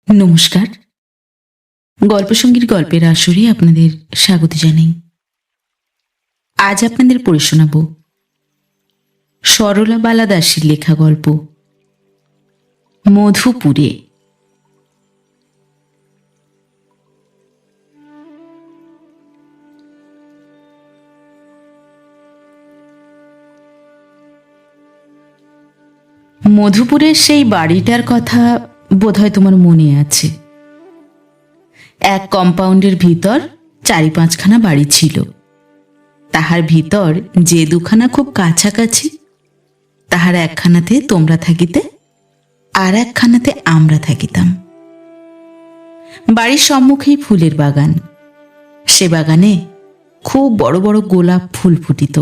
নমস্কার। গল্পসঙ্গীর গল্পের আসরে আপনাদের স্বাগত জানাই। আজ আপনাদের পড়ে শোনাব সরলা বালা দাসীর লেখা গল্প মধুপুরে। মধুপুরের সেই বাড়িটার কথা বোধহয় তোমার মনে আছে। এক কম্পাউন্ডের ভিতর ৪-৫খানা বাড়ি ছিল। তাহার ভিতর যে দুখানা খুব কাছাকাছি, তাহার একখানাতে তোমরা থাকিতে, আর একখানাতে আমরা থাকিতাম। বাড়ির সম্মুখেই ফুলের বাগান। সে বাগানে খুব বড় বড় গোলাপ ফুল ফুটিত।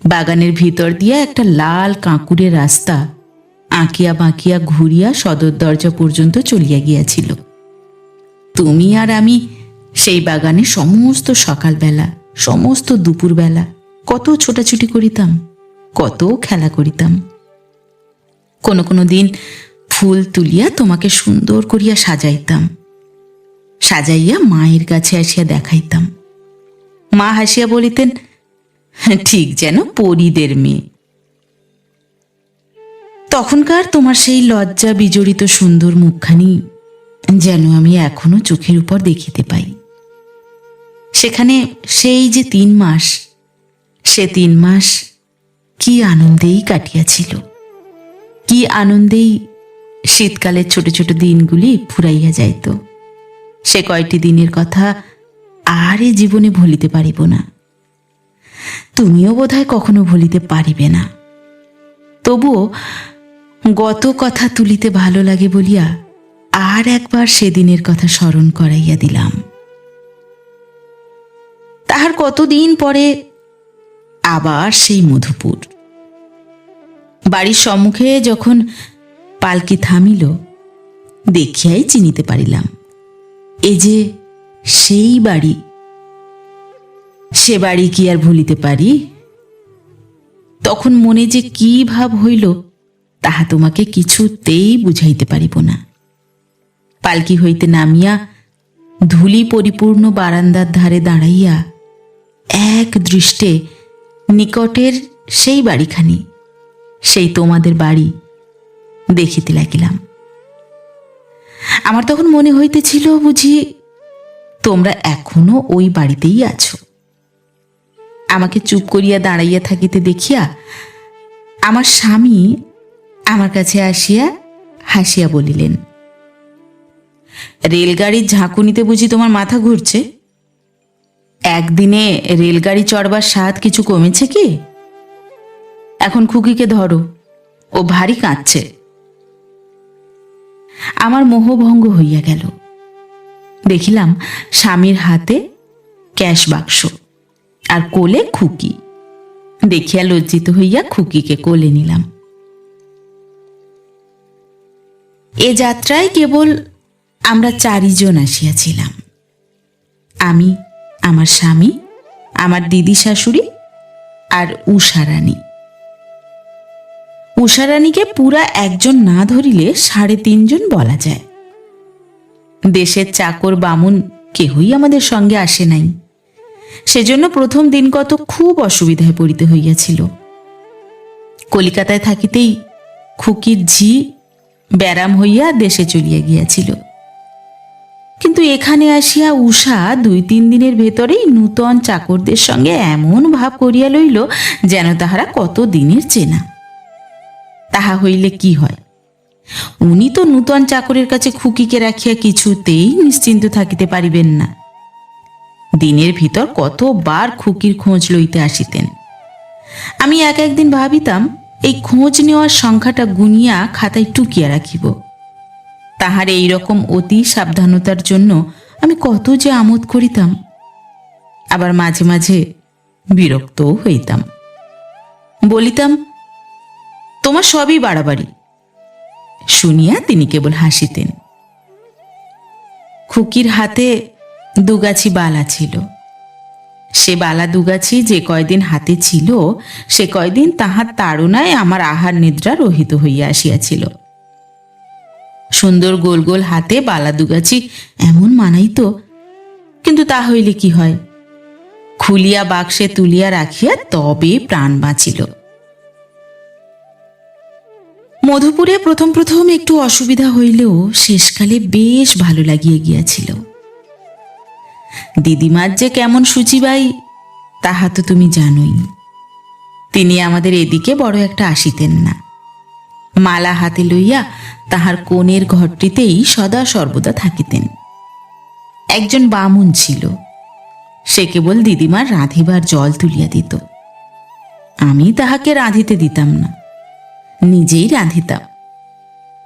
বাগানের ভিতর দিয়া একটা লাল কাঁকুড়ের রাস্তা আঁকিয়া বাঁকিয়া ঘুরিয়া সদর দরজা পর্যন্ত চলিয়া গিয়াছিল। তুমি আর আমি সেই বাগানে সমস্ত সকালবেলা, সমস্ত দুপুরবেলা কত ছোটাছুটি করিতাম, কত খেলা করিতাম। কোনো কোনো দিন ফুল তুলিয়া তোমাকে সুন্দর করিয়া সাজাইতাম, সাজাইয়া মায়ের কাছে আসিয়া দেখাইতাম। মা হাসিয়া বলিতেন, ঠিক যেন পরীদের মেয়ে। তখনকার তোমার সেই লজ্জা বিজড়িত সুন্দর মুখখানি যেন আমি এখনো চোখের উপর দেখিতে পাই। সেখানে সেই যে ৩ মাস, সে ৩ মাস কি আনন্দেই কাটিয়াছিল, কি আনন্দেই শীতকালের ছোট ছোট দিনগুলি ফুরাইয়া যাইত। সে কয়টি দিনের কথা আর এ জীবনে ভুলিতে পারিব না। তুমিও বোধহয় কখনো ভুলিতে পারিবে না। তবুও গত কথা তুলিতে ভালো লাগে বলিয়া আর একবার সেদিনের কথা স্মরণ করাইয়া দিলাম। তাহার কতদিন পরে আবার সেই মধুপুর। বাড়ির সম্মুখে যখন পালকি থামিল, দেখিয়াই চিনিতে পারিলাম এ যে সেই বাড়ি। সে বাড়ি কি আর ভুলিতে পারি? তখন মনে যে কি ভাব হইল তাহা তোমাকে কিছুতেই বুঝাইতে পারিব না। পালকি হইতে নামিয়া ধূলি পরিপূর্ণ বারান্দার ধারে দাঁড়াইয়া এক দৃষ্টে নিকটের সেই বাড়িখানি, সেই তোমাদের বাড়ি দেখিতে লাগিলাম। আমার তখন মনে হইতেছিল বুঝি তোমরা এখনো ওই বাড়িতেই আছো। আমাকে চুপ করিয়া দাঁড়াইয়া থাকিতে দেখিয়া আমার স্বামী আমার কাছে আসিয়া হাসিয়া বলিলেন, রেলগাড়ির ঝাঁকুনিতে বুঝি তোমার মাথা ঘুরছে? একদিনে রেলগাড়ি চড়বার স্বাদ কিছু কমেছে কি? এখন খুকিকে ধরো, ও ভারী কাঁদছে। আমার মোহভঙ্গ হইয়া গেল। দেখিলাম স্বামীর হাতে ক্যাশ বাক্স আর কোলে খুকি। দেখিয়া লজ্জিত হইয়া খুকিকে কোলে নিলাম। এ যাত্রায় কেবল আমরা 4 জন আসিয়াছিলাম। আমি, আমার স্বামী, আমার দিদি শাশুড়ি আর উষারানী। উষারানীকে পুরা একজন না ধরিলে 3.5 জন বলা যায়। দেশের চাকর বামুন কেহই আমাদের সঙ্গে আসে নাই। সেজন্য প্রথম দিন কত খুব অসুবিধায় পড়িতে হইয়াছিল। কলিকাতায় থাকিতেই খুকির ঝি ব্যারাম হইয়া দেশে চলিয়া গিয়াছিল। কিন্তু এখানে আসিয়া উষা 2-3 দিনের ভেতরেই নূতন চাকরদের সঙ্গে এমন ভাব করিয়া লইল যেন তাহারা কত দিনের চেনা। তাহা হইলে কি হয়? উনি তো নূতন চাকরের কাছে খুকিকে রাখিয়া কিছুতেই নিশ্চিন্ত থাকিতে পারিবেন না। দিনের ভিতর কতবার খুকির খোঁজ লইতে আসিতেন। আমি একদিন ভাবিতাম এই খোঁজ নেওয়ার সংখ্যাটা গুনিয়া খাতায় টুকিয়া রাখিব। তাহার এই রকম অতি সাবধানতার জন্য আমি কত যে আমোদ করিতাম। আবার মাঝে মাঝে বিরক্তও হইতাম। বলিতাম, তোমার সবই বাড়াবাড়ি। শুনিয়া তিনি কেবল হাসিতেন। খুকির হাতে 2 গাছি বালা ছিল। সে বালা 2 গাছি যে কয়দিন হাতে ছিল, সে কয়দিন তাহার তাড়নায় আমার আহার নিদ্রা রহিত হইয়া আসিয়াছিল। সুন্দর গোল গোল হাতে বালা দুগাছি এমন মানাইতো, কিন্তু তা হইলে কি হয়, খুলিয়া বাক্সে তুলিয়া রাখিয়া তবে প্রাণ বাঁচিল। মধুপুরে প্রথম প্রথম একটু অসুবিধা হইলেও শেষকালে বেশ ভালো লাগিয়ে গিয়াছিল। দিদিমার যে কেমন শুচিবাই তাহা তো তুমি জানোই। তিনি আমাদের এদিকে বড় একটা আসিতেন না। মালা হাতে লইয়া তাহার কোণের ঘরটিতেই সদা সর্বদা থাকিতেন। একজন বামুন ছিল, সে কেবল দিদিমার রাঁধিবার জল তুলিয়া দিত। আমি তাহাকে রাঁধিতে দিতাম না, নিজেই রাঁধিতাম।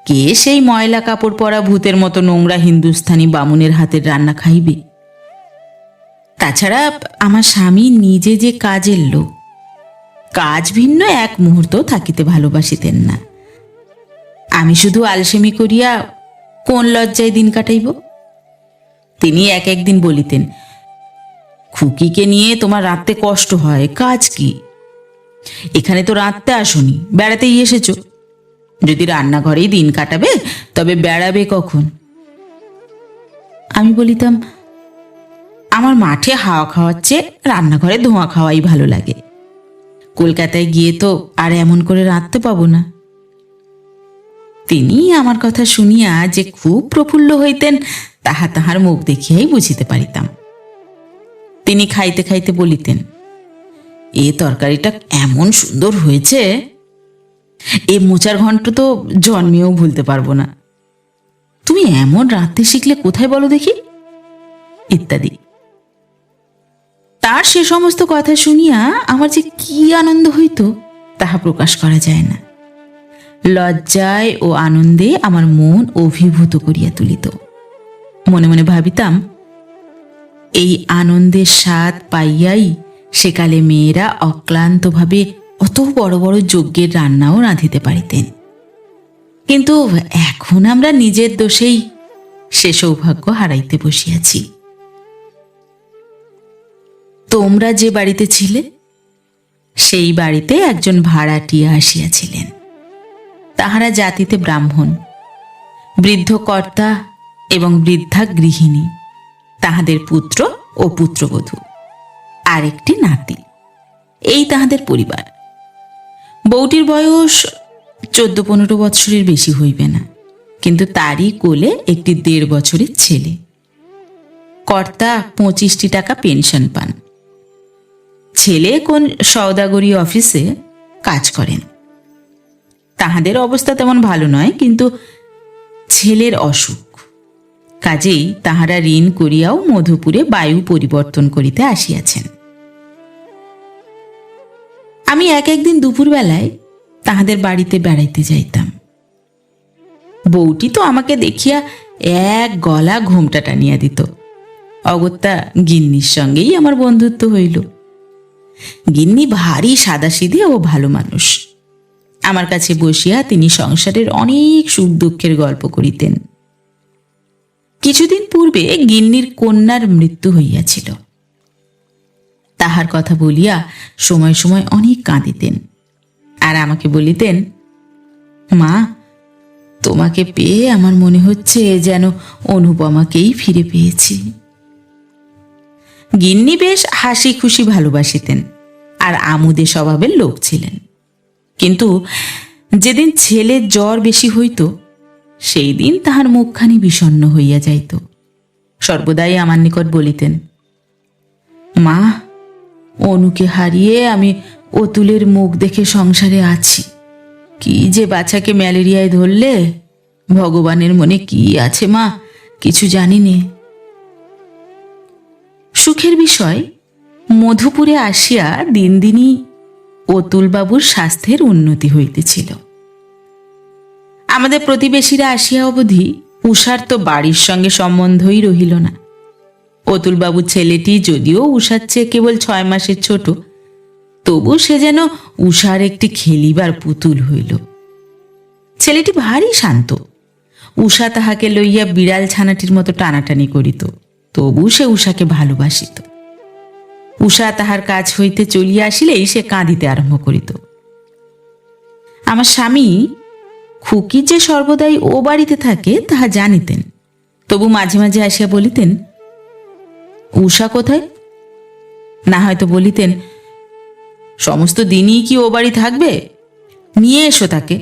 কে সেই ময়লা কাপড় পরা ভূতের মতো নোংরা হিন্দুস্থানি বামুনের হাতের রান্না খাইবে? তাছাড়া আমার স্বামী নিজে যে কাজের লোক, কাজ ভিন্ন এক মুহূর্ত থাকিতে ভালোবাসিতেন না। আমি শুধু আলসেমি করিয়া কোন লজ্জায় দিন কাটাইব? তিনি এক একদিন বলিতেন, খুকিকে নিয়ে তোমার রাঁধতে কষ্ট হয়, কাজ কি? এখানে তো রাঁধতে আসনি, বেড়াতেই এসেছ। যদি রান্নাঘরেই দিন কাটাবে তবে বেড়াবে কখন? আমি বলিতাম, আমার মাঠে হাওয়া খাওয়ার চেয়ে রান্নাঘরে ধোঁয়া খাওয়াই ভালো লাগে। কলকাতায় গিয়ে তো আর এমন করে রাঁধতে পাবো না। তিনি আমার কথা শুনিয়া যে খুব প্রফুল্ল হইতেন তাহা তাহার মুখ দেখিয়াই বুঝিতে পারিতাম। তিনি খাইতে খাইতে বলিতেন, এ তরকারিটা এমন সুন্দর হয়েছে, এ মোচার ঘন্ট তো জন্মেও ভুলতে পারবো না। তুমি এমন রাঁধতে শিখলে কোথায় বলো দেখি? ইত্যাদি। তার সে সমস্ত কথা শুনিয়া আমার যে কি আনন্দ হইত তাহা প্রকাশ করা যায় না। লজ্জায় ও আনন্দে আমার মন অভিভূত করিয়া তুলিত। মনে মনে ভাবিতাম, এই আনন্দের স্বাদ পাইয়াই সেকালে মেয়েরা অক্লান্তভাবে অত বড় বড় যজ্ঞের রান্নাও রাঁধিতে পারিতেন। কিন্তু এখন আমরা নিজের দোষেই সে সৌভাগ্য হারাইতে বসিয়াছি। তোমরা যে বাড়িতে ছিলে সেই বাড়িতে একজন ভাড়াটিয়া আসিয়াছিলেন। তাহারা জাতিতে ব্রাহ্মণ, বৃদ্ধ কর্তা এবং বৃদ্ধা গৃহিণী, তাহাদের পুত্র ও পুত্রবধূ, আর একটি নাতি, এই তাহাদের পরিবার। বউটির বয়স 14-15 বৎসরের বেশি হইবে না, কিন্তু তারই কোলে একটি 1.5 বছরের ছেলে। কর্তা 25টি টাকা পেনশন পান। ছেলে কোন সওদাগরি অফিসে কাজ করেন। তাহাদের অবস্থা তেমন ভালো নয়, কিন্তু ছেলের অসুখ, কাজেই তাহারা ঋণ করিয়াও মধুপুরে বায়ু পরিবর্তন করিতে আসিয়াছেন। আমি এক একদিন দুপুরবেলায় তাহাদের বাড়িতে বেড়াইতে যাইতাম। বউটি তো আমাকে দেখিয়া এক গলা ঘোমটা টানিয়া দিত। অগত্যা গিন্নির সঙ্গেই আমার বন্ধুত্ব হইল। গিন্নি ভারী সাদাসিধে ও ভালো মানুষ। আমার কাছে বসিয়া তিনি সংসারের অনেক সুখ দুঃখের গল্প করিতেন। কিছুদিন পূর্বে গিন্নির কন্যার মৃত্যু হইয়াছিল। তাহার কথা বলিয়া সময় সময় অনেক কাঁদিতেন, আর আমাকে বলিতেন, মা, তোমাকে পেয়ে আমার মনে হচ্ছে যেন অনুপমাকেই ফিরে পেয়েছি। গিন্নি বেশ হাসি খুশি ভালোবাসিতেন, আর আমোদে স্বভাবের লোক ছিলেন। কিন্তু যেদিন ছেলের জ্বর বেশি হইত সেই দিন তাহার মুখখানি বিষণ্ণ হইয়া যাইত। সর্বদাই আমার নিকট বলিতেন, মা, অনুকে হারিয়ে আমি অতুলের মুখ দেখে সংসারে আছি। কি যে বাচ্চাকে ম্যালেরিয়ায় ধরলে, ভগবানের মনে কি আছে মা, কিছু জানি নে। সুখের বিষয়, মধুপুরে আসিয়া দিন দিনই অতুলবাবুর স্বাস্থ্যের উন্নতি হইতেছিল। আমাদের প্রতিবেশীরা আসিয়া অবধি উষার তো বাড়ির সঙ্গে সম্বন্ধই রহিল না। অতুলবাবুর ছেলেটি যদিও উষার চেয়ে কেবল 6 মাসের ছোট, তবু সে যেন উষার একটি খেলিবার পুতুল হইল। ছেলেটি ভারী শান্ত। উষা তাহাকে লইয়া বিড়াল ছানাটির মতো টানাটানি করিত, তবু সে উষাকে ভালোবাসিত। উষা তাহার কাজ হইতে চলিয়া আসিলেই সে কাঁদিতে আরম্ভ করিত। আমার স্বামী খুকি যে সর্বদাই ও বাড়িতে থাকে তাহা জানিতেন, তবু মাঝে মাঝে আসিয়া বলিতেন, উষা কোথায়? না হয়তো বলিতেন, সমস্ত দিনই কি ও বাড়ি থাকবে, নিয়ে এসো তাকে।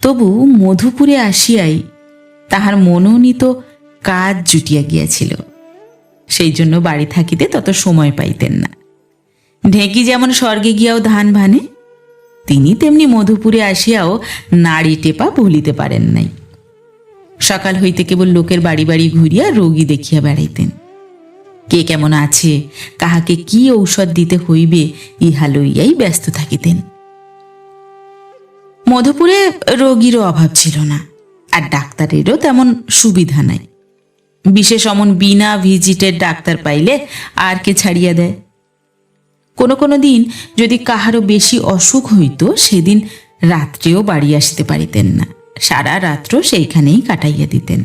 তবু মধুপুরে আসিয়াই তাহার মনোনীত কাজ জুটিয়া গিয়াছিল, সেই জন্য বাড়ি থাকিতে তত সময় পাইতেন না। ঢেঁকি যেমন স্বর্গে গিয়াও ধান ভানে, তিনি তেমনি মধুপুরে আসিয়াও নাড়ি টেপা ভুলিতে পারেন নাই। সকাল হইতে কেবল লোকের বাড়ি বাড়ি ঘুরিয়া রোগী দেখিয়া বেড়াইতেন। কে কেমন আছে, কাহাকে কি ঔষধ দিতে হইবে, ইহা লইয়াই ব্যস্ত থাকিতেন। মধুপুরে রোগীরও অভাব ছিল না, আর ডাক্তারেরও তেমন সুবিধা নাই। বিশেষ অমন বিনা ভিজিটের ডাক্তার পাইলে আর কে ছাড়িয়া দেয়। কোনো কোনো দিন যদি কাহারও বেশি অসুখ হইত, সেদিন রাত্রেও বাড়ি আসিতে পারিতেন না, সারা রাত্র সেইখানেই কাটাইয়া দিতেন।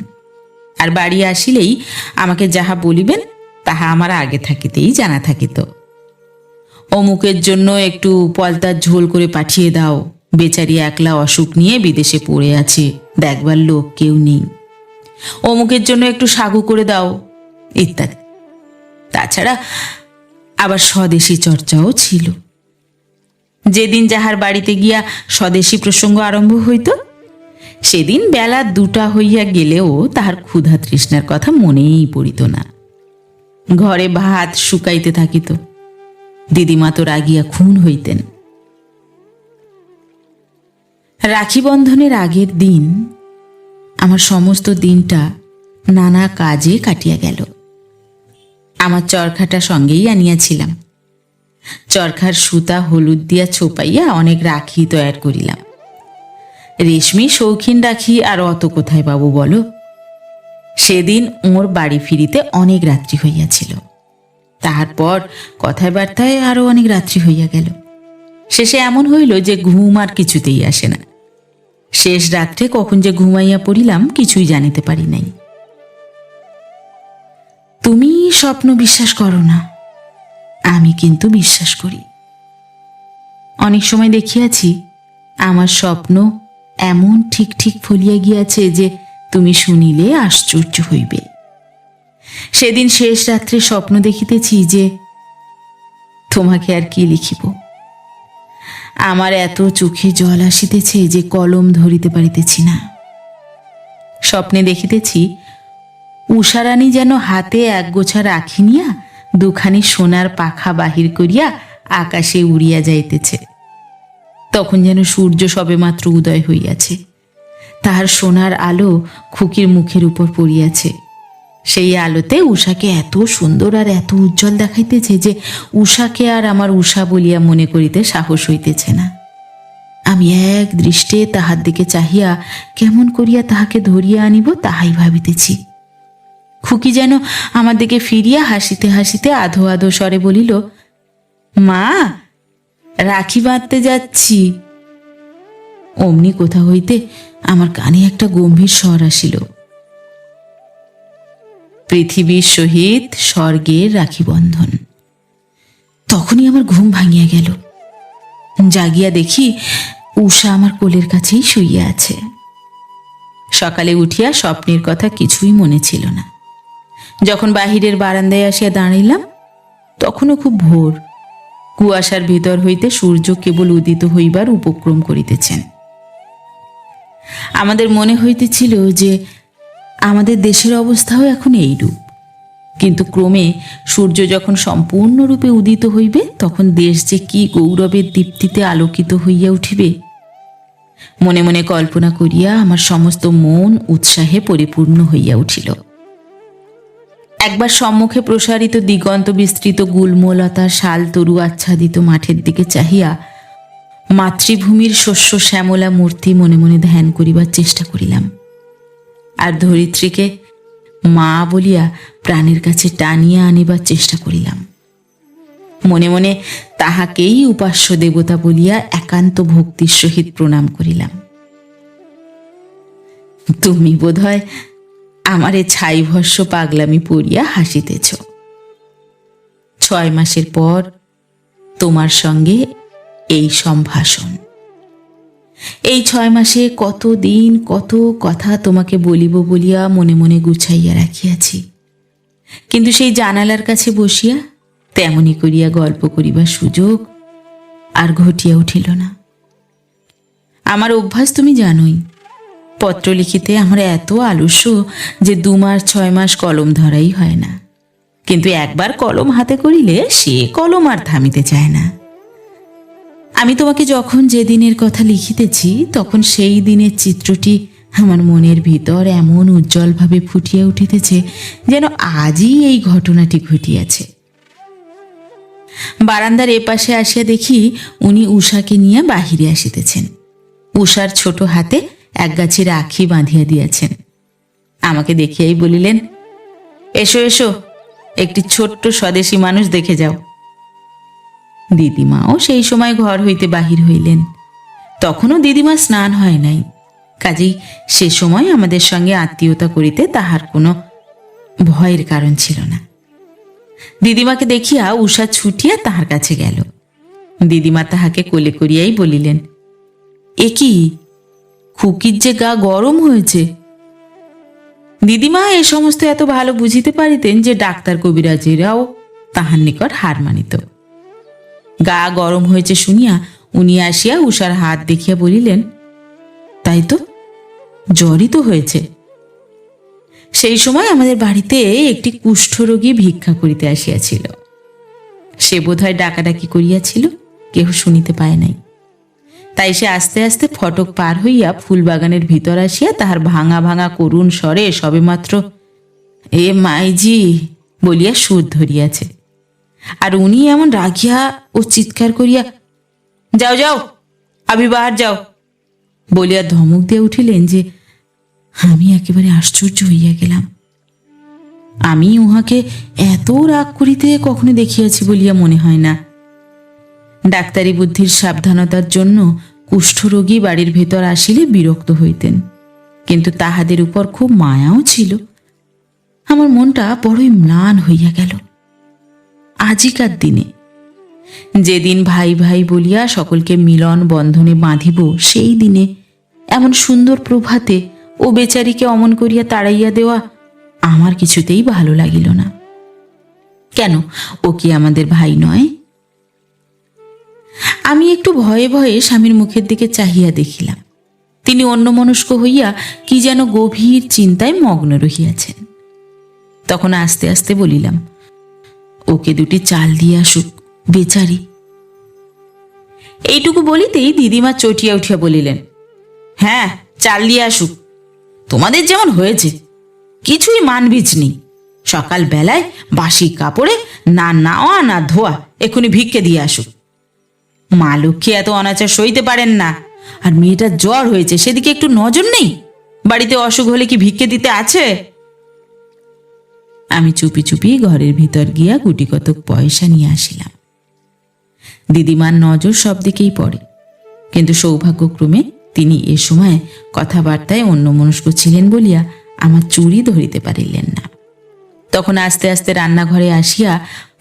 আর বাড়ি আসিলেই আমাকে যাহা বলিবেন তাহা আমার আগে থাকিতেই জানা থাকিত। অমুকের জন্য একটু পলতার ঝোল করে পাঠিয়ে দাও, বেচারি একলা অসুখ নিয়ে বিদেশে পড়ে আছে, দেখবার লোক কেউ নেই। অমুকের জন্য একটু সাগু করে দাও, ইত্যাদি। তাছাড়া আবার স্বদেশী চর্চাও ছিল। যেদিন যাহার বাড়িতে গিয়া স্বদেশী প্রসঙ্গ আরম্ভ হইত, সেদিন বেলা 2টা হইয়া গেলেও তাহার ক্ষুধা তৃষ্ণার কথা মনেই পড়িত না। ঘরে ভাত শুকাইতে থাকিত, দিদিমা তো রাগিয়া খুন হইতেন। রাখি বন্ধনের আগের দিন আমার সমস্ত দিনটা নানা কাজে কাটিয়া গেল। আমার চরখাটা সঙ্গেই আনিয়াছিলাম। চরখার সুতা হলুদ দিয়া ছোপাইয়া অনেক রাখি তৈয়ার করিলাম। রেশমি শৌখিন রাখি আর অত কোথায় পাবো বলো? সেদিন ওর বাড়ি ফিরিতে অনেক রাত্রি হইয়াছিল। তাহার পর কথায় বার্তায় আরো অনেক রাত্রি হইয়া গেল। শেষে এমন হইল যে ঘুম আর কিছুতেই আসে না। শেষ রাত্রে কখন যে ঘুমাইয়া পড়িলাম কিছুই জানিতে পারি নাই। তুমি স্বপ্ন বিশ্বাস করো না, আমি কিন্তু বিশ্বাস করি। অনেক সময় দেখিয়াছি আমার স্বপ্ন এমন ঠিক ঠিক ফলিয়া গিয়াছে যে তুমি শুনিলে আশ্চর্য হইবে। সেদিন শেষ রাত্রে স্বপ্ন দেখিতেছি যে তোমাকে আর কি লিখিব। আমার এত চোখে জল আসিতেছে যে কলম ধরিতে পারিতেছি না। স্বপ্নে দেখিতেছি উষারানী যেন হাতে এক গোছা রাখি নিয়া দুখানি সোনার পাখা বাহির করিয়া আকাশে উড়িয়া যাইতেছে। তখন যেন সূর্য সবেমাত্র উদয় হইয়াছে, তাহার সোনার আলো খুকির মুখের উপর পড়িয়াছে। সেই আলোতে উষাকে এত সুন্দর আর এত উজ্জ্বল দেখাইতেছে যে উষাকে আর আমার উষা বলিয়া মনে করিতে সাহস হইতেছে না। আমি এক দৃষ্টে তাহার দিকে চাহিয়া কেমন করিয়া তাহাকে ধরিয়া আনিব তাহাই ভাবিতেছি। খুকি যেন আমার দিকে ফিরিয়া হাসিতে হাসিতে আধো আধো স্বরে বলিল, মা, রাখি বাঁধতে যাচ্ছি। অমনি কোথা হইতে আমার কানে একটা গম্ভীর স্বর আসিল, পৃথিবীর সহিত স্বর্গের রাখি বন্ধন। তখনই আমার ঘুম ভাঙিয়া গেল। জাগিয়া দেখি উষা আমার কোলের কাছেই শুইয়া আছে। সকালে উঠিয়া স্বপ্নের কথা কিছুই মনে ছিল না। যখন বাহিরের বারান্দায় আসিয়া দাঁড়াইলাম তখনও খুব ভোর। কুয়াশার ভিতর হইতে সূর্য কেবল উদিত হইবার উপক্রম করিতেছেন। আমাদের মনে হইতেছিল যে আমাদের দেশের অবস্থাও এখন এইরূপ, কিন্তু ক্রমে সূর্য যখন সম্পূর্ণরূপে উদিত হইবে তখন দেশ যে কি গৌরবের দীপ্তিতে আলোকিত হইয়া উঠিবে। মনে মনে কল্পনা করিয়া আমার সমস্ত মন উৎসাহে পরিপূর্ণ হইয়া উঠিল। একবার সম্মুখে প্রসারিত দিগন্ত বিস্তৃত গুল্মলতা শাল তরু আচ্ছাদিত মাঠের দিকে চাহিয়া মাতৃভূমির শস্য শ্যামলা মূর্তি মনে মনে ধ্যান করিবার চেষ্টা করিলাম, আর ধরিত্রীকে মা বলিয়া প্রাণের কাছে টানিয়া আনিবার চেষ্টা করিলাম। মনে মনে তাহাকেই উপাস্য দেবতা বলিয়া একান্ত ভক্তির সহিত প্রণাম করিলাম। তুমি বোধহয় আমারে ছাই ভস্য পাগলামি পড়িয়া হাসিতেছ। 6 মাসের পর তোমার সঙ্গে এই সম্ভাষণ। এই 6 মাসে কত দিন কত কথা তোমাকে বলিব বলিয়া মনে মনে গুছাইয়া রাখিয়াছি, কিন্তু সেই জানালার কাছে বসিয়া তেমনি করিয়া গল্প করিবার সুযোগ আর ঘটিয়া উঠিল না। আমার অভ্যাস তুমি জানোই, পত্র লিখিতে আমার এত আলস্য যে 2 মাস 6 মাস কলম ধরাই হয় না, কিন্তু একবার কলম হাতে করিলে সে কলম আর থামিতে চায় না। আমি তোমাকে যখন যে দিনের কথা লিখিতেছি তখন সেই দিনের চিত্রটি আমার মনের ভিতর এমন উজ্জ্বলভাবে ফুটিয়া উঠিতেছে যেন আজই এই ঘটনাটি ঘটিয়াছে। বারান্দার এপাশে আসিয়া দেখি উনি উষাকে নিয়ে বাহিরে আসিতেছেন। উষার ছোট হাতে এক গাছি রাখি বাঁধিয়া দিয়াছেন। আমাকে দেখিয়াই বলিলেন, এসো এসো, একটি ছোট্ট স্বদেশী মানুষ দেখে যাও। দিদিমাও সেই সময় ঘর হইতে বাহির হইলেন। তখনও দিদিমা স্নান হয় নাই, কাজেই সে সময় আমাদের সঙ্গে আত্মীয়তা করিতে তাহার কোনো ভয়ের কারণ ছিল না। দিদিমাকে দেখিয়া উষা ছুটিয়া তাহার কাছে গেল। দিদিমা তাহাকে কোলে করিয়াই বলিলেন, এ কি, খুকির যে গা গরম হয়েছে। দিদিমা এ সমস্ত এত ভালো বুঝিতে পারিতেন যে ডাক্তার কবিরাজেরাও তাহার নিকট হার মানিত। গা গরম হয়েছে শুনিয়া উনি আসিয়া উষার হাত দেখিয়া বলিলেন, তাই তো, জ্বরই তো হয়েছে। সেই সময় আমাদের বাড়িতে একটি কুষ্ঠরোগী ভিক্ষা করিতে আসিয়াছিল। সে বোধহয় ডাকাডাকি করিয়াছিল, কেহ শুনিতে পায় নাই। তাই সে আস্তে আস্তে ফটক পার হইয়া ফুলবাগানের ভিতর আসিয়া তাহার ভাঙা ভাঙা করুণ স্বরে সবেমাত্র এ মাইজি বলিয়া সুর ধরিয়াছে। আর উনি এমন রাগিয়া ও চিৎকার করিয়া, যাও যাও, আবি বাহার যাও বলিয়া ধমক দিয়ে উঠিলেন যে আমি একেবারে আশ্চর্য হইয়া গেলাম। আমি উহাকে এত রাগ করিতে কখনো দেখিয়াছি বলিয়া মনে হয় না। ডাক্তারি বুদ্ধির সাবধানতার জন্য কুষ্ঠরোগী বাড়ির ভেতর আসিলে বিরক্ত হইতেন, কিন্তু তাহাদের উপর খুব মায়াও ছিল। আমার মনটা বড়ই ম্লান হইয়া গেল। আজিকার দিনে, যেদিন ভাই ভাই বলিয়া সকলকে মিলন বন্ধনে বাঁধিব, সেই দিনে এমন সুন্দর প্রভাতে ও বেচারিকে অমন করিয়া তাড়াইয়া দেওয়া আমার কিছুতেই ভালো লাগিল না। কেন, ও কি আমাদের ভাই নয়? আমি একটু ভয়ে ভয়ে স্বামীর মুখের দিকে চাহিয়া দেখিলাম। তিনি অন্যমনস্ক হইয়া কি যেন গভীর চিন্তায় মগ্ন রহিয়াছেন। তখন আস্তে আস্তে বলিলাম, ওকে 2টি চাল দিয়ে আসুক বেচারি। এইটুকু বলিতেই দিদিমা চটিয়া উঠিয়া বলিলেন, হ্যাঁ, চাল দিয়ে আসুক। তোমাদের যেমন হয়েছে, কিছুই মানবিজ নেই। সকাল বেলায় বাসি কাপড়ে না নাওয়া না ধোয়া এখনই ভিক্ষে দিয়ে আসুক। মা লক্ষ্মী এত অনাচার সইতে পারেন না, আর মেয়েটার জ্বর হয়েছে সেদিকে একটু নজর নেই। বাড়িতে অসুখ হলে কি ভিক্ষে দিতে আছে? আমি চুপি চুপি ঘরের ভিতর গিয়া গুটিকতক পয়সা নিয়ে আসিলাম। দিদিমার নজর সব দিকেই পড়ে, কিন্তু সৌভাগ্যক্রমে তিনি এ সময় কথাবার্তায় অন্যমনস্ক ছিলেন বলিয়া আমার চুরি ধরিতে পারিলেন না। তখন আস্তে আস্তে রান্নাঘরে আসিয়া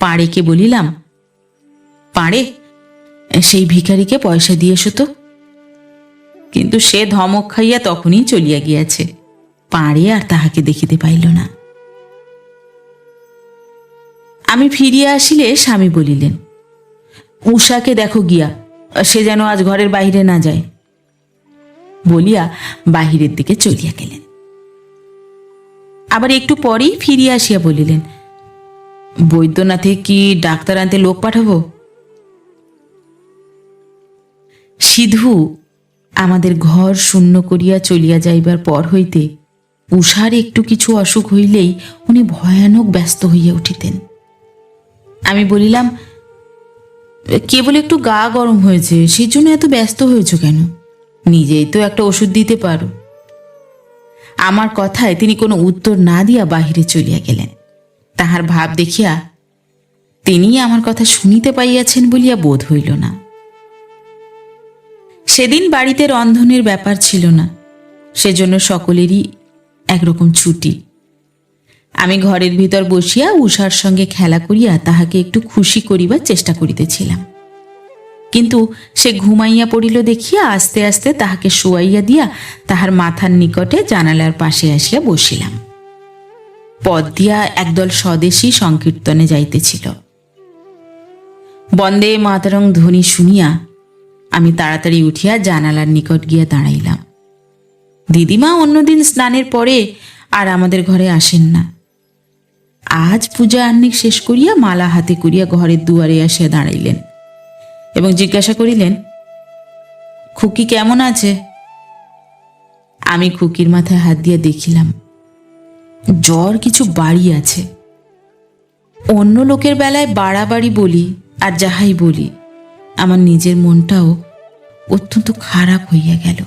পাড়েকে বলিলাম, পাড়ে, সেই ভিখারিকে পয়সা দিয়ে এসো তো। কিন্তু সে ধমক খাইয়া তখনই চলিয়া গিয়াছে। পাড়ে আর তাহাকে দেখিতে পাইল না। আমি ফিরিয়া আসিলে স্বামী বলিলেন, উষাকে দেখো গিয়া, সে যেন আজ ঘরের বাহিরে না যায় বলিয়া বাহিরের দিকে চলিয়া গেলেন। আবার একটু পরেই ফিরিয়া আসিয়া বলিলেন, বৈদ্যনাথে কি ডাক্তার আনতে লোক পাঠাবো? সিধু আমাদের ঘর শূন্য করিয়া চলিয়া যাইবার পর হইতে উষার একটু কিছু অসুখ হইলেই উনি ভয়ানক ব্যস্ত হইয়া উঠিতেন। আমি বলিলাম, কেবল একটু গা গরম হয়েছে, সেই জন্য এত ব্যস্ত হয়েছ কেন? নিজেই তো একটা ওষুধ দিতে পারো। আমার কথায় তিনি কোনো উত্তর না দিয়া বাহিরে চলিয়া গেলেন। তাহার ভাব দেখিয়া তিনি আমার কথা শুনিতে পাইয়াছেন বলিয়া বোধ হইল না। সেদিন বাড়িতে রন্ধনের ব্যাপার ছিল না, সেজন্য সকলেরই একরকম ছুটি। আমি ঘরের ভিতর বসিয়া উষার সঙ্গে খেলা করিয়া তাহাকে একটু খুশি করিবার চেষ্টা করিতেছিলাম। কিন্তু সে ঘুমাইয়া পড়িল দেখিয়া আস্তে আস্তে তাহাকে শোয়াইয়া দিয়া তাহার মাথার নিকটে জানালার পাশে আসিয়া বসিলাম। পথ দিয়া একদল স্বদেশী সংকীর্তনে যাইতেছিল। বন্দে মাতরং ধ্বনি শুনিয়া আমি তাড়াতাড়ি উঠিয়া জানালার নিকট গিয়া দাঁড়াইলাম। দিদিমা অন্যদিন স্নানের পরে আর আমাদের ঘরে আসেন না। আজ পূজা আহ্নিক শেষ করিয়া মালা হাতে করিয়া ঘরের দুয়ারে আসিয়া দাঁড়াইলেন এবং জিজ্ঞাসা করিলেন, খুকি কেমন আছে? আমি খুকির মাথায় হাত দিয়া দেখিলাম জ্বর কিছু বাড়ি আছে। অন্য লোকের বেলায় বাড়াবাড়ি বলি আর যাহাই বলি, আমার নিজের মনটাও অত্যন্ত খারাপ হইয়া গেল।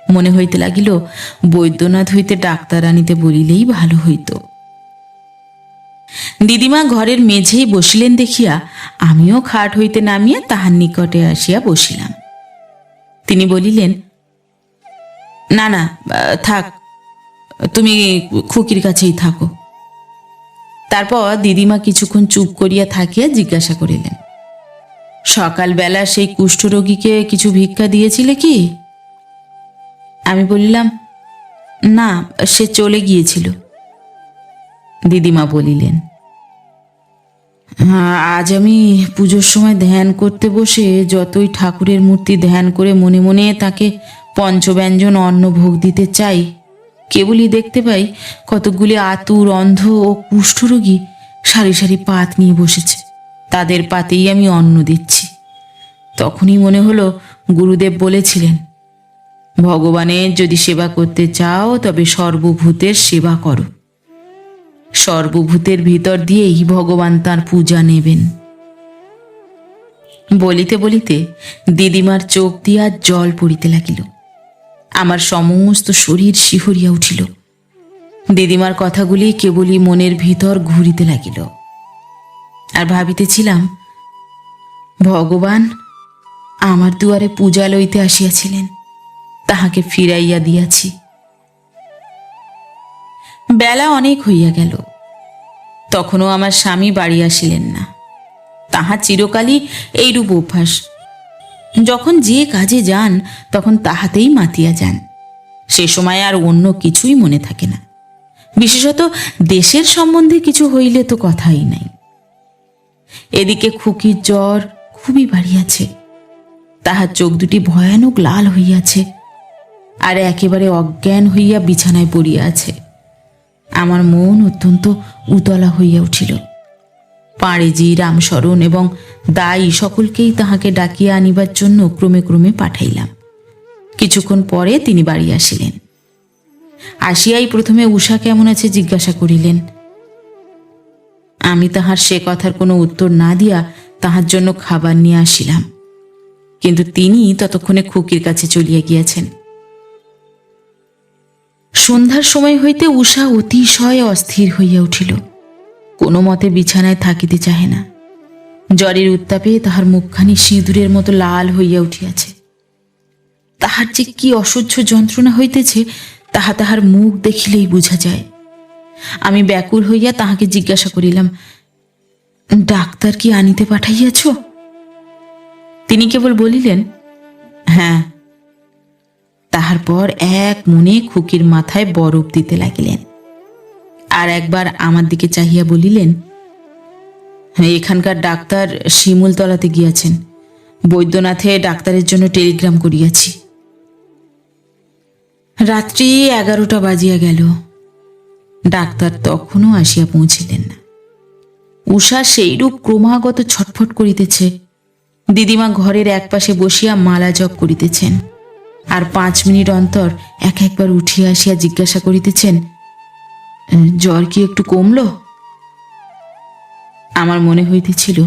মনে হইতে লাগিল বৈদ্যনাথ হইতে ডাক্তার আনিতে বলিলেই ভালো হইত। দিদিমা ঘরের মেঝেই বসিলেন দেখিয়া আমিও খাট হইতে নামিয়া তাহার নিকটে আসিয়া বসিলাম। তিনি বলিলেন, না না থাক, তুমি খুকির কাছেই থাকো। তারপর দিদিমা কিছুক্ষণ চুপ করিয়া থাকিয়া জিজ্ঞাসা করিলেন, সকালবেলা সেই কুষ্ঠরোগীকে কিছু ভিক্ষা দিয়েছিলে কি? আমি বলিলাম, না, সে চলে গিয়েছিল। দিদিমা বলিলেন, আজ আমি পুজোর সময় ধ্যান করতে বসে যতই ঠাকুরের মূর্তি ধ্যান করে মনে মনে তাকে পঞ্চব্যঞ্জন অন্ন ভোগ দিতে চাই, কেবলই দেখতে পাই কতকগুলি আতুর, অন্ধ ও কুষ্ঠরোগী সারি সারি পাত নিয়ে বসেছে। তাদের পাতেই আমি অন্ন দিচ্ছি। তখনই মনে হলো গুরুদেব বলেছিলেন, ভগবানের যদি সেবা করতে চাও তবে সর্বভূতের সেবা করো। সর্বভূতের ভিতর দিয়েই ভগবান তার পূজা নেবেন। বলিতে বলিতে দিদিমার চোখ দিয়া জল পড়িতে লাগিল। আমার সমস্ত শরীর শিহরিয়া উঠিল। দিদিমার কথাগুলি কেবলই মনের ভিতর ঘুরিতে লাগিল। আর ভাবিতেছিলাম, ভগবান আমার দুয়ারে পূজা লইতে আসিয়াছিলেন, তাহাকে ফিরাইয়া দিয়াছি। বেলা অনেক হইয়া গেল। তখনও আমার স্বামী বাড়ি আসিলেন না। তাহার চিরকালই এইরূপ অভ্যাস। যখন যে কাজে যান তখন তাহাতেই মাতিয়া যান। সে সময় আর অন্য কিছুই মনে থাকে না। বিশেষত দেশের সম্বন্ধে কিছু হইলে তো কথাই নাই। এদিকে খুকির জ্বর খুবই বাড়িয়াছে। তাহার চোখ দুটি ভয়ানক লাল হইয়াছে আর একেবারে অজ্ঞান হইয়া বিছানায় পড়িয়া আছে। আমার মন অত্যন্ত উতলা হইয়া উঠিল। পাঁড়েজি, রামশরণ এবং দাই সকলকেই তাহাকে ডাকিয়া আনিবার জন্য ক্রমে ক্রমে পাঠাইলাম। কিছুক্ষণ পরে তিনি বাড়ি আসিলেন। আসিয়াই প্রথমে উষা কেমন আছে জিজ্ঞাসা করিলেন। আমি তাহার সে কথার কোনো উত্তর না দিয়া তাহার জন্য খাবার নিয়ে আসিলাম, কিন্তু তিনি ততক্ষণে খুকির কাছে চলিয়া গিয়াছেন। সন্ধ্যার সময় হইতে উষা অতিশয় অস্থির হইয়া উঠিল। কোনো মতে বিছানায় থাকিতে চাহে না। জ্বরের উত্তাপে তাহার মুখখানি সিঁদুরের মতো লাল হইয়া উঠিয়াছে। তাহার যে কি অসহ্য যন্ত্রণা হইতেছে তাহা তাহার মুখ দেখিলেই বোঝা যায়। আমি ব্যাকুল হইয়া তাহাকে জিজ্ঞাসা করিলাম, ডাক্তার কি আনিতে পাঠাইয়াছ? তিনি কেবল বলিলেন, হ্যাঁ। তাহার পর এক মনে খুকির মাথায় বরফ দিতে লাগিলেন। আর একবার আমার দিকে চাহিয়া বলিলেন, এখানকার ডাক্তার শিমুলতলাতে গিয়াছেন। বৈদ্যনাথে ডাক্তারের জন্য টেলিগ্রাম করিয়াছি। রাত্রি 11টা বাজিয়া গেল। ডাক্তার তখনও আসিয়া পৌঁছিলেন না। উষা সেইরূপ ক্রমাগত ছটফট করিতেছে। দিদিমা ঘরের একপাশে বসিয়া মালা জপ করিতেছেন, আর 5 মিনিট অন্তর একবার উঠিয়া আসিয়া জিজ্ঞাসা করিতেছেন, জ্বর কি একটু কমল? আমার মনে হইতেছিল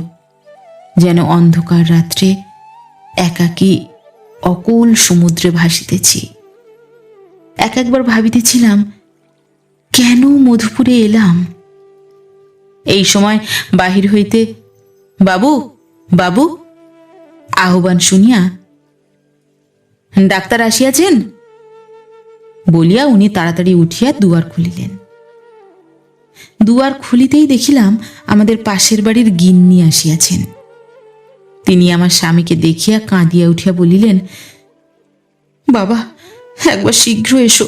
যেন অন্ধকার রাত্রে একাকী অকুল সমুদ্রে ভাসিতেছি। একবার ভাবিতেছিলাম, কেন মধুপুরে এলাম? এই সময় বাহির হইতে বাবু বাবু আহ্বান শুনিয়া, ডাক্তার আসিয়াছেন বলিয়া উনি তাড়াতাড়ি উঠিয়া দুয়ার খুলিলেন। দুয়ার খুলিতেই দেখিলাম আমাদের পাশের বাড়ির গিন্নি আসিয়াছেন। তিনি আমার স্বামীকে দেখিয়া কাঁদিয়া উঠিয়া বলিলেন, বাবা, একবার শীঘ্র এসো,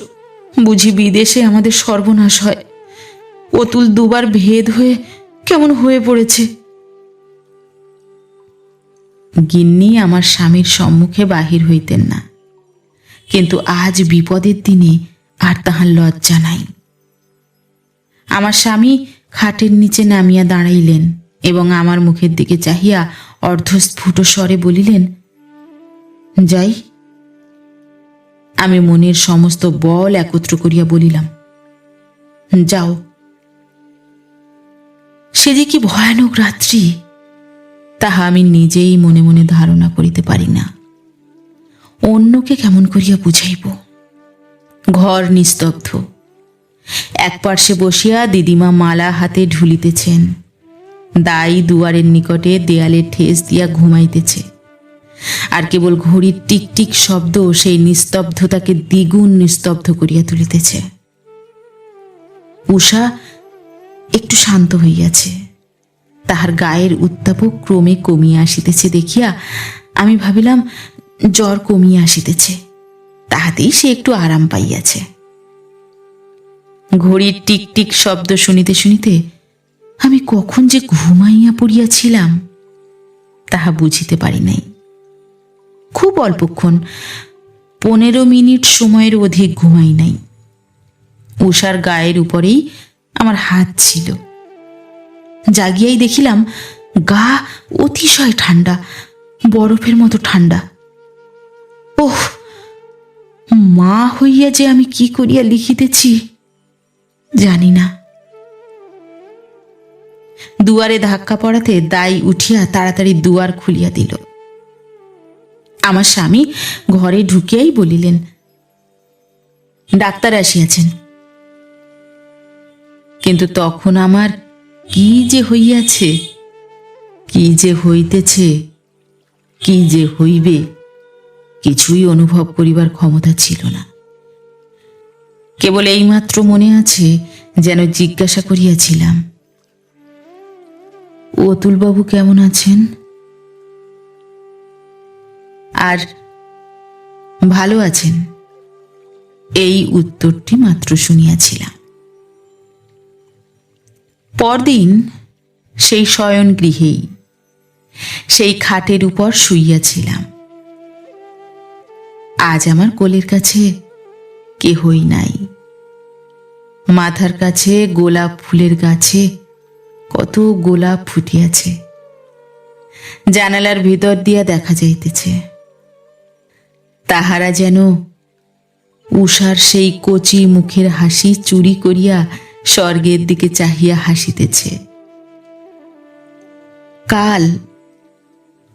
বুঝি বিদেশে আমাদের সর্বনাশ হয়। অতুল দুবার ভেদ হয়ে কেমন হয়ে পড়েছে। গিন্নি আমার স্বামীর সম্মুখে বাহির হইতেন না, কিন্তু আজ বিপদের দিনে আর তাহার লজ্জা নাই। আমার স্বামী খাটের নিচে নামিয়া দাঁড়াইলেন এবং আমার মুখের দিকে চাহিয়া অর্ধস্ফুট স্বরে বলিলেন, যাই। আমি মনের সমস্ত বল একত্র করিয়া বলিলাম, যাও। সে যে কি ভয়ানক রাত্রি, তাহা আমি নিজেই মনে মনে ধারণা করিতে পারি না। অন্যকে কেমন করিয়া বুঝাইব। ঘর নিস্তব্ধ। এক পার্শ্বে বসিয়া দিদিমা মালা হাতে ঢুলিতেছেন। দাই দুয়ারের নিকটে দেয়ালে ঠেস দিয়া ঘুমাইতেছে। আর কেবল ঘড়ির টিকটিক শব্দ সেই নিস্তব্ধতাকে দ্বিগুণ নিস্তব্ধ করিয়া তুলিতেছে। উষা একটু শান্ত হইয়াছে। তাহার গায়ের উত্তাপও ক্রমে কমিয়া আসিতেছে দেখিয়া আমি ভাবিলাম জ্বর কমিয়া আসিতেছে, তাহাতেই সে একটু আরাম পাইয়াছে। ঘড়ির টিকটিক শব্দ শুনিতে শুনিতে আমি কখন যে ঘুমাইয়া পড়িয়াছিলাম তাহা বুঝিতে পারি নাই। খুব অল্পক্ষণ, 15 মিনিট সময়ের অধিক ঘুমাই নাই। উষার গায়ের উপরেই আমার হাত ছিল। জাগিয়াই দেখিলাম গা অতিশয় ঠান্ডা, বরফের মতো ঠান্ডা। ওহ, মা হইয়া যে আমি কি করিয়া লিখিতেছি জানি না। দুয়ারে ধাক্কা পড়াতে দাই উঠিয়া তাড়াতাড়ি দুয়ার খুলিয়া দিল। আমার স্বামী ঘরে ঢুকিয়াই বলিলেন, ডাক্তার আসিয়াছেন। কিন্তু তখন আমার কি যে হইয়াছে, কি যে হইতেছে, কি যে হইবে, কিছুই অনুভব করিবার ক্ষমতা ছিল না। কেবল এইমাত্র মনে আছে যেন জিজ্ঞাসা করিয়াছিলাম, অতুলবাবু কেমন আছেন? আর ভালো আছেন, এই উত্তরটি মাত্র শুনিয়াছিলাম। পরদিন সেই শয়ন গৃহেই সেই খাটের উপর শুইয়াছিলাম। আজ আমার কোলের কাছে কেহই নাই। মাথার কাছে গোলাপ ফুলের গাছে কত গোলাপ ফুটিয়াছে, জানালার ভিতর দিয়া দেখা যাইতেছে। তাহারা যেন উষার সেই কচি মুখের হাসি চুরি করিয়া স্বর্গের দিকে চাহিয়া হাসিতেছে। কাল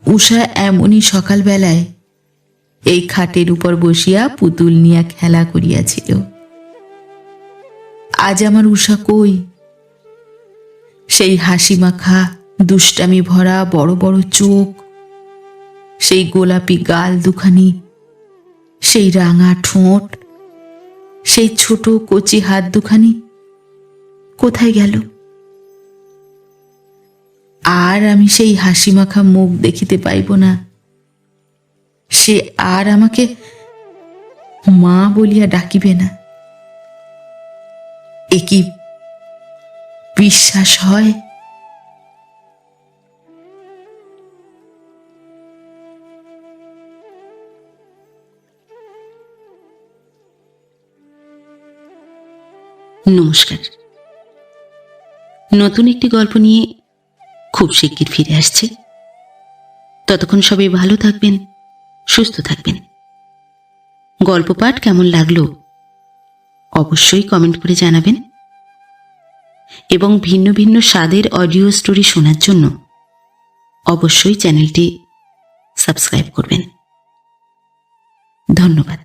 উষা এমনই সকালবেলায় এই খাটের উপর বসিয়া পুতুল নিয়া খেলা করিয়াছিল। আজ আমার উষা কই? সেই হাসি মাখা দুষ্টামি ভরা বড় বড় চোখ, সেই গোলাপি গাল দুখানি, সেই রাঙা ঠোঁট, সেই ছোট কচি হাত দুখানি কোথায় গেল? আর আমি সেই হাসি মাখা মুখ দেখিতে পাইব না। সে আর আমাকে মা বলিয়া ডাকিবে না। এ কি বিশ্বাস হয়? নমস্কার। নতুন একটি গল্প নিয়ে খুব শিগগির ফিরে আসছে। ততক্ষণ সবাই ভালো থাকবেন, সুস্থ থাকবেন। গল্প পাঠ কেমন লাগলো অবশ্যই কমেন্ট করে জানাবেন এবং ভিন্ন ভিন্ন স্বাদের অডিও স্টোরি শোনার জন্য অবশ্যই চ্যানেলটি সাবস্ক্রাইব করবেন। ধন্যবাদ।